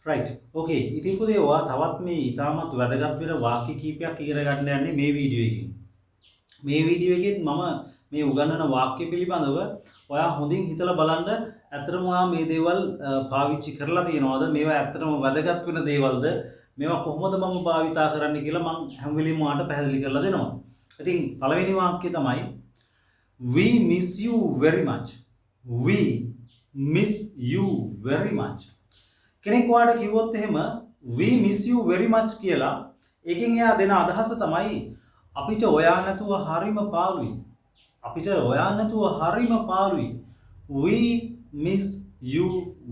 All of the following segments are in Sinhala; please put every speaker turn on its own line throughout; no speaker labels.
right okay ඉතින් පුතේ ඔයා තවත් මේ ඊටමත් වැදගත් වෙන වාක්‍ය කීපයක් ඉගෙන ගන්න යන්නේ මේ වීඩියෝ එකෙන්. මේ වීඩියෝ එකෙත් මම මේ උගන්වන වාක්‍ය පිළිබඳව ඔයා හොඳින් හිතලා බලන්න. ඇත්තටම ඔයා මේ දේවල් පාවිච්චි කරලා තියෙනවද? මේවා ඇත්තටම වැදගත් වෙන දේවල්ද? මේවා කොහොමද මම භාවිතා කරන්න කියලා මම හැම වෙලෙම ඔයාලට පැහැදිලි කරලා දෙනවා. ඉතින් පළවෙනි වාක්‍යය තමයි we miss you very much. we miss you very much. කෙනෙක් ඔයාලට කිව්වොත් එහෙම we miss you very much කියලා ඒකෙන් එයා දෙන අදහස තමයි අපිට ඔයා නැතුව හරිම පාළුයි. අපිට ඔයා නැතුව හරිම පාළුයි. we miss you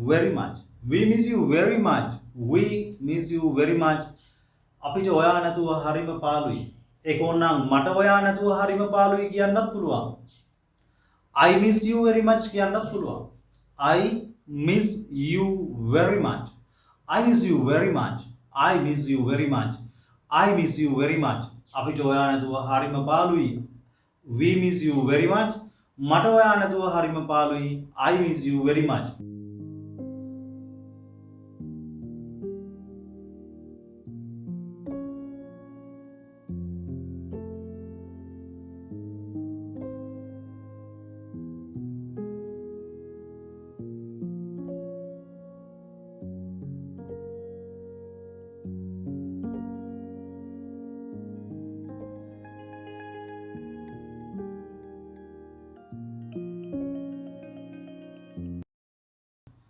very much. we miss you very much. we miss you very much. අපිට ඔයා නැතුව හරිම පාළුයි. ඒක ඕනනම් මට ඔයා නැතුව හරිම පාළුයි කියන්නත් පුළුවන්. I miss you very much කියන්නත් පුළුවන්. I miss you very much. I miss you very much. I miss you very much. I miss you very much. අපිට ඔයා නැතුව හරිම පාළුයි. We miss you very much. මට ඔයා නැතුව හරිම පාළුයි. I miss you very much.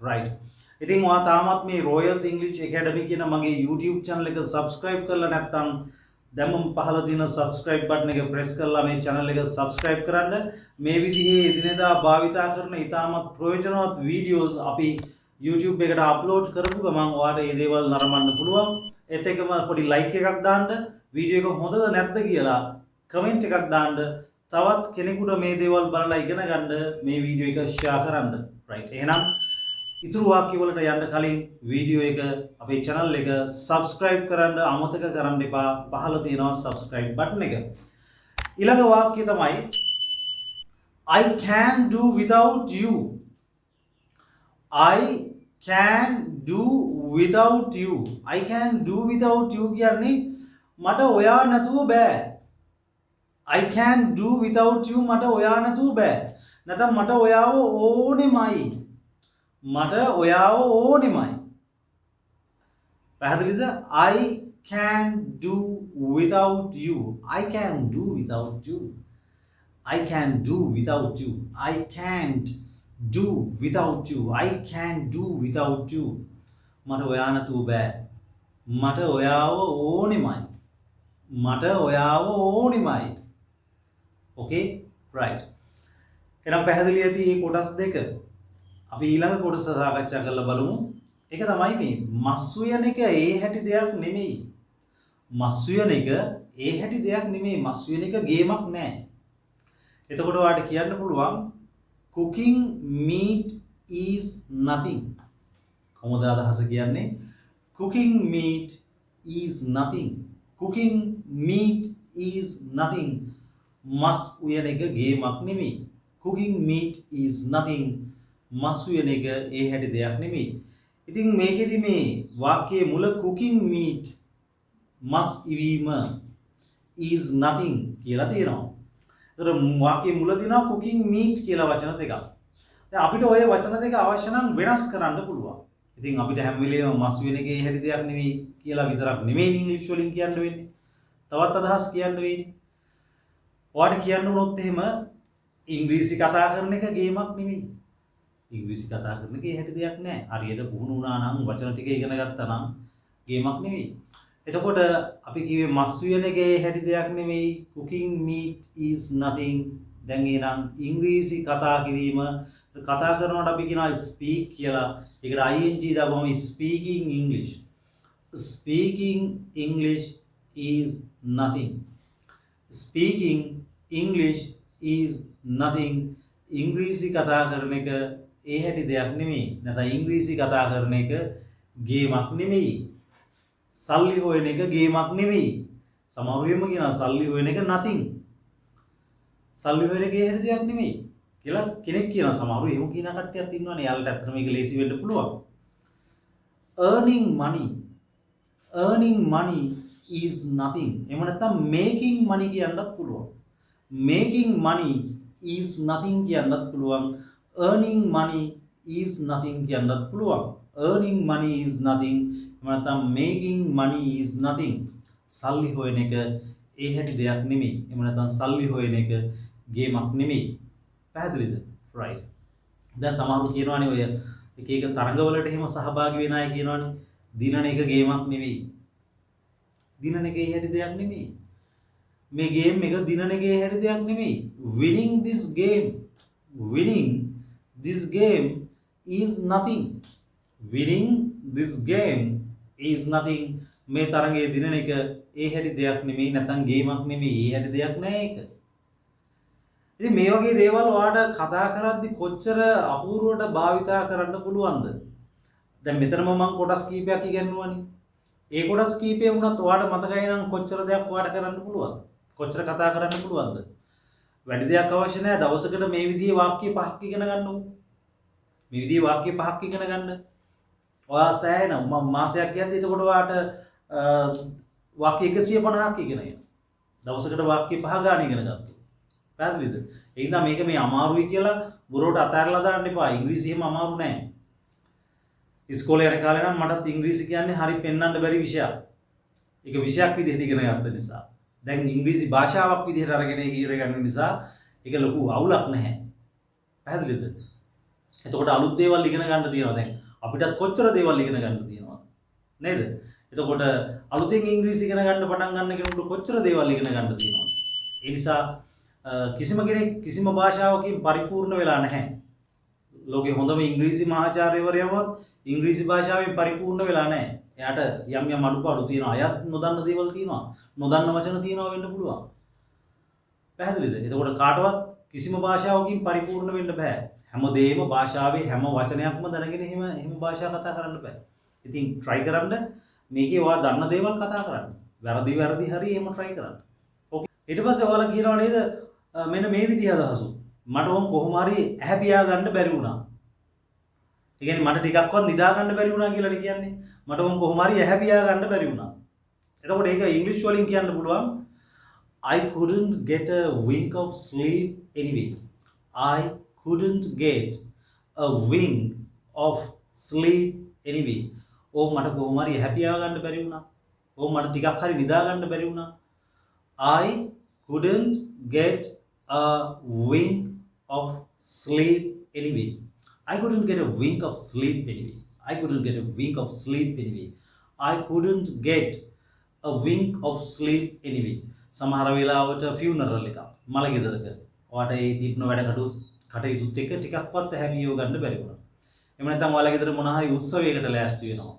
right ඉතින් ඔයා තාමත් මේ Royas English Academy කියන මගේ YouTube channel එක subscribe කරලා නැත්නම් දැන්ම පහළ තියෙන subscribe button එක press කරලා මේ channel එක subscribe කරන්න. මේ විදිහේ එදිනෙදා භාවිතා කරන ඉතාමත් ප්‍රයෝජනවත් videos අපි YouTube එකට upload කරපු ගමන් ඔයාලට මේ දේවල් නරඹන්න පුළුවන්. ඒත් එක්කම පොඩි like එකක් දාන්න, video එක හොඳද නැද්ද කියලා comment එකක් දාන්න. තවත් කෙනෙකුට මේ දේවල් බලලා ඉගෙන ගන්න මේ video එක share කරන්න. right එහෙනම් ඉතුරු වාක්‍ය වලට යන්න කලින් වීඩියෝ එක අපේ channel එක subscribe කරන්න අමතක කරන්න එපා. පහළ තියෙනවා subscribe button එක. ඊළඟ වාක්‍යය තමයි I can do without you. I can do without you. I can do without you කියන්නේ මට ඔයා නැතුව බෑ. I can do without you මට ඔයා නැතුව බෑ. නැත්නම් මට ඔයාව ඕනෙමයි. මට ඔයාව ඕනෙමයි. පැහැදිලිද? I can do without you. I can do without you. I can do without you. I can't do without you. I can do without you. මට ඔයා නැතුව බෑ. මට ඔයාව ඕනෙමයි. මට ඔයාව ඕනෙමයි. okay right එහෙනම් පැහැදිලි ඇති මේ කොටස් දෙක. අපි ඊළඟ කොටස සාකච්ඡා කරලා බලමු. ඒක තමයි මේ මස් උයන එක ඒ හැටි දෙයක් නෙමෙයි. මස් උයන එක ඒ හැටි දෙයක් නෙමෙයි. මස් උයන එක ගේමක් නෑ. එතකොට ඔයාලට කියන්න පුළුවන් cooking meat is nothing. කොහොමද අදහස කියන්නේ? cooking meat is nothing. cooking meat is nothing. මස් උයන එක ගේමක් නෙමෙයි. cooking meat is nothing. මස් උයන එක ඒ හැටි දෙයක් නෙමෙයි. ඉතින් මේකෙදි මේ වාක්‍යයේ මුල cooking meat මස් ඉවීම is nothing කියලා තියෙනවා. ඒතර වාක්‍යයේ මුල තියෙනවා cooking meat කියලා වචන දෙකක්. දැන් අපිට ওই වචන දෙක අවශ්‍ය නම් වෙනස් කරන්න පුළුවන්. ඉතින් අපිට හැම වෙලේම මස් උයන එක ඒ හැටි දෙයක් නෙමෙයි කියලා විතරක් නෙමෙයි ඉංග්‍රීසි වලින් කියන්න වෙන්නේ. තවත් අදහස් කියන්න වෙන්නේ. ඔයාලට කියන්න උනොත් එහෙම ඉංග්‍රීසි කතා කරන එක ගේමක් නෙමෙයි. ඉංග්‍රීසි කතා කරන එක ඒ හැටි දෙයක් නෑ. හරියට පුහුණු වුණා නම් වචන ටික ඉගෙන ගත්තා නම් ගේමක් නෙමෙයි. එතකොට අපි කිව්වේ මස් උයන එක ඒ හැටි දෙයක් නෙමෙයි. cooking meat is nothing. දැන් එහෙනම් ඉංග්‍රීසි කතා කිරීම කතා කරනකොට අපි කියනවා speak කියලා. ඒකට ing දාපුවම speaking English. speaking English is nothing. speaking English is nothing. ඉංග්‍රීසි කතා කරන එක ඒ හැටි දෙයක් නෙමෙයි. නැත්නම් ඉංග්‍රීසි කතා කරන එක ගේමක් නෙමෙයි. සල්ලි හොයන එක ගේමක් නෙමෙයි. සමහර වෙලම කියනවා සල්ලි හොයන එක nothing. සල්ලි හොයන එක ඒ හැටි දෙයක් නෙමෙයි කියලා කෙනෙක් කියනවා. සමහරව එහෙම කියන කට්ටියක් ඉන්නවනේ. යාළුවට ඇත්තටම මේක ලේසි වෙන්න පුළුවන්. earning money. earning money is nothing. එහෙම නැත්නම් making money කියන්නත් පුළුවන්. making money is nothing කියන්නත් පුළුවන්. earning money is nothing කියන්නත් පුළුවන්. earning money is nothing. එහෙම නැත්නම් making money is nothing. සල්ලි හොයන එක ඒ හැටි දෙයක් නෙමෙයි. එහෙම නැත්නම් සල්ලි හොයන එක ගේමක් නෙමෙයි. පැහැදිලිද? right. දැන් සමහරු කියනවානේ ඔය එක එක තරඟවලට එහෙම සහභාගී වෙන අය කියනවානේ දිනන එක ගේමක් නෙමෙයි. දිනන එක ඒ හැටි දෙයක් නෙමෙයි. මේ ගේම් එක දිනන එක ඒ හැටි දෙයක් නෙමෙයි. winning this game is nothing. winning this game is nothing. මේ තරඟයේ දිනන එක ඒ හැටි දෙයක් නෙමෙයි. නැත්නම් ගේමක් නෙමෙයි. ඒ හැටි දෙයක් නෑ ඒක. ඉතින් මේ වගේ දේවල් ඔයාලට කතා කරද්දි කොච්චර අපූර්වවට භාවිතා කරන්න පුළුවන්ද? දැන් මෙතනම මම කොටස් කීපයක් ඉගෙනුවානේ. ඒ කොටස් කීපේ වුණත් ඔයාලට මතකයි නම් කොච්චර දෙයක් ඔයාලට කරන්න පුළුවන්ද? කොච්චර කතා කරන්න පුළුවන්ද? වැඩි දෙයක් අවශ්‍ය නැහැ. දවසකට මේ විදිහේ වාක්‍ය පහක් ඉගෙන ගන්න ඕනේ. මේ විදිහේ වාක්‍ය පහක් ඉගෙන ගන්න. ඔයා සෑහෙන මාසයක් යද්දී එතකොට ඔයාලට වාක්‍ය 150ක් ඉගෙන ගන්න. දවසකට වාක්‍ය 5 ගන්න ඉගෙන ගන්න. පැහැදිලිද? ඒ නිසා මේක මේ අමාරුයි කියලා බුරෝට අතහැරලා දාන්න එපා. ඉංග්‍රීසි එහෙම අමාරු නෑ. ඉස්කෝලේ යන කාලේ නම් මටත් ඉංග්‍රීසි කියන්නේ හරි පෙන්වන්න බැරි විෂයක්. ඒක විෂයක් විදිහට ඉගෙන ගත්ත නිසා. දැන් ඉංග්‍රීසි භාෂාවක් විදිහට අරගෙන ඉගෙන ගන්න නිසා ඒක ලොකු අවුලක් නැහැ. පැහැදිලිද? එතකොට අලුත් දේවල් ඉගෙන ගන්න තියෙනවා දැන්. අපිටත් කොච්චර දේවල් ඉගෙන ගන්න තියෙනවා. නේද? එතකොට අලුතෙන් ඉංග්‍රීසි ඉගෙන ගන්න පටන් ගන්න කෙනෙකුට කොච්චර දේවල් ඉගෙන ගන්න තියෙනවා. ඒ නිසා කිසිම කෙනෙක් කිසිම භාෂාවකින් පරිපූර්ණ වෙලා නැහැ. ලෝකේ හොඳම ඉංග්‍රීසි මහාචාර්යවරයවත් ඉංග්‍රීසි භාෂාවෙන් පරිපූර්ණ වෙලා නැහැ. එයාට යම් යම් අඩුපාඩු තියෙනවා. අයත් නොදන්න දේවල් තියෙනවා. නොදන්න වචන තියෙනවා වෙන්න පුළුවන්. පැහැදිලිද? එතකොට කාටවත් කිසිම භාෂාවකින් පරිපූර්ණ වෙන්න බෑ. හැමදේම භාෂාවේ හැම වචනයක්ම දැනගෙන එහෙම භාෂාව කතා කරන්න බෑ. ඉතින් try කරන්න මේකේ ඔයා දන්න දේවල් කතා කරන්න. වැරදි හරි එහෙම try කරන්න. ඕකේ. ඊට පස්සේ ඔයාලා කියනවා නේද මෙන්න මේ විදිහ අදහසු. මට ඕම් කොහොම හරි ඇහැ පියා ගන්න බැරි වුණා. ඒ කියන්නේ මට ටිකක්වත් නිදා ගන්න බැරි වුණා කියලානේ කියන්නේ. මට ඕම් කොහොම හරි ඇහැ පියා ගන්න බැරි වුණා. එතකොට ඒක ඉංග්‍රීසි වලින් කියන්න පුළුවන් I couldn't get a wink of sleep anyway. I couldn't get a wink of sleep anyway. ඕම් මට කොහොම හරි ඇහැ පියා ගන්න බැරි වුණා. ඕම් මට ටිකක් හරි නිදා ගන්න බැරි වුණා. I couldn't get a wink of sleep anyway. I couldn't get a wink of sleep anyway. I couldn't get a wink of sleep anyway. I couldn't get a wink of sleep anyway. සමහර වෙලාවට ෆියුනරල් එක මල ගෙදරක ඔයාට ඒ තිබුණ වැඩ කටයුතුත් එක්ක ටිකක්වත් හැමියව ගන්න බැරි වුණා. එහෙම නැත්නම් ඔයාලා ගෙදර මොන හරි උත්සවයකට ලෑස්ති වෙනවා.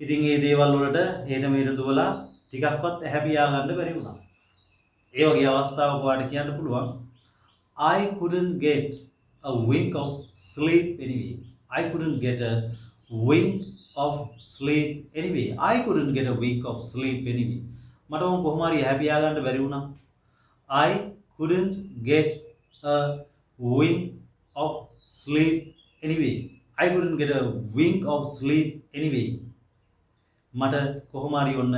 ඉතින් මේ දේවල් වලට හේට මෙහෙට දුවලා ටිකක්වත් හැපියා ගන්න බැරි වුණා. ඒ වගේ අවස්ථාවක ඔයාලට කියන්න පුළුවන් I couldn't get a wink of sleep anyway. I couldn't get a wink of sleep anyway. I couldn't get a wink of sleep anyway. මට ඕම් කොහොම හරි හැපියා ගන්න බැරි වුණා. I couldn't get a wink of sleep anyway. I couldn't get a wink of sleep anyway. මට කොහොම හරි ඔන්න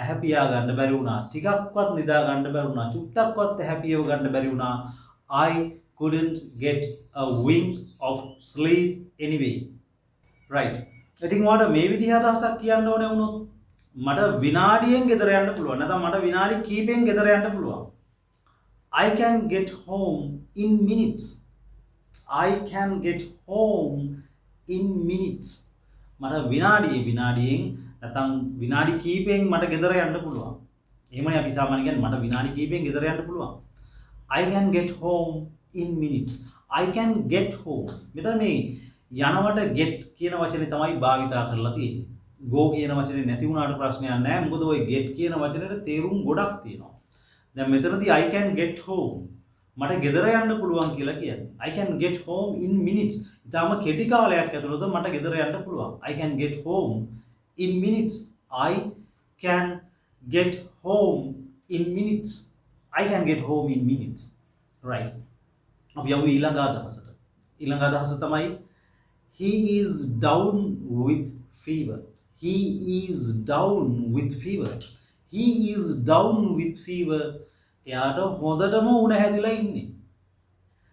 හැපියා ගන්න බැරි වුණා. ටිකක්වත් නිදා ගන්න බැරි වුණා. චුට්ටක්වත් හැපියව ගන්න බැරි වුණා. I couldn't get a wink of sleep anyway. Right. ඉතින් ඔයාලට මේ විදිහ අදහසක් කියන්න ඕනේ වුණොත් මට විනාඩියෙන් ගෙදර යන්න පුළුවන්. නැත්නම් මට විනාඩි කීපෙන් ගෙදර යන්න පුළුවන්. I can get home in minutes. I can get home in minutes. මට විනාඩියෙන් නැත්නම් විනාඩි කීපෙන් මට ගෙදර යන්න පුළුවන්. එහෙමනේ අපි සාමාන්‍යයෙන් කියන්නේ මට විනාඩි කීපෙන් ගෙදර යන්න පුළුවන්. I can get home in minutes. I can get home. මෙතන මේ යනවට get කියන වචනේ තමයි භාවිතා කරලා තියෙන්නේ. go කියන වචනේ නැති වුණාට ප්‍රශ්නයක් නැහැ. මොකද ওই get කියන වචනේට තේරුම් ගොඩක් තියෙනවා. දැන් මෙතනදී I can get home මට ගෙදර යන්න පුළුවන් කියලා කියන්නේ. I can get home in minutes. ඊටම කෙටි කාලයක් ඇතුළත මට ගෙදර යන්න පුළුවන්. I can get home in minutes. I can get home in minutes. I can get home in minutes. Right. අපි යමු ඊළඟ අදහසට. ඊළඟ අදහස තමයි he is down with fever. He is down with fever. He is down with fever. එයාට හොඳටම උණ හැදිලා ඉන්නේ.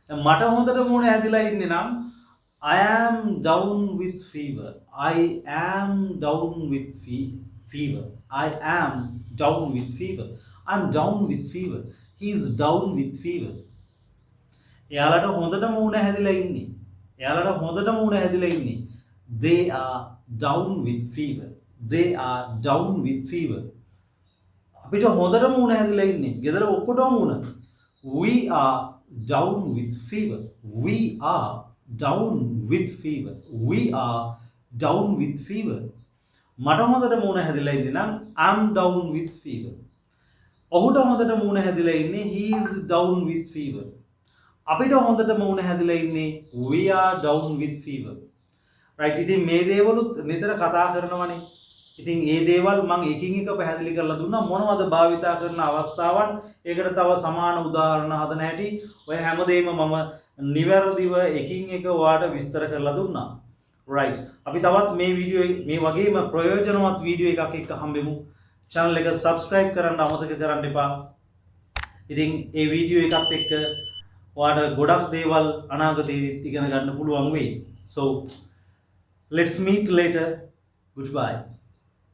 මට හොඳටම උණ හැදිලා ඉන්නේ නම් I am down with fever. I am down with fever. I am down with fever. I'm down with fever. He is down with fever. එයාලට හොඳටම උණ හැදිලා ඉන්නේ. එයාලට හොඳටම උණ හැදිලා ඉන්නේ. They are down with fever. They are down with fever. අපිට හොඳටම උණ හැදිලා ඉන්නේ. ගෙදර ඔක්කොටම උණ. We are down with fever. We are down with fever. We are down with fever. මට හොඳටම උණ හැදිලා ඉන්නේ නම් I'm down with fever. ඔහුට හොඳටම උණ හැදිලා ඉන්නේ he is down with fever. අපිට හොඳටම උණ හැදිලා ඉන්නේ we are down with fever. right ඉතින් මේ දේවලුත් නිතර කතා කරනවනේ. ඉතින් ඒ දේවල් මම එකින් එක පැහැදිලි කරලා දුන්නා මොනවද භාවිතා කරන අවස්ථාවන් ඒකට තව සමාන උදාහරණ හදන හැටි ඔය හැමදේම මම නිවැරදිව එකින් එක ඔයාලට විස්තර කරලා දුන්නා. right අපි තවත් මේ වීඩියෝ මේ වගේම ප්‍රයෝජනවත් වීඩියෝ එකක් එක්ක හම්බෙමු. channel එක subscribe කරන්න අමතක කරන්න එපා. ඉතින් ඒ වීඩියෝ එකත් එක්ක ඔයාලට ගොඩක් දේවල් අනාගතයේදී ඉගෙන ගන්න පුළුවන් වෙයි. so let's meet later. Goodbye.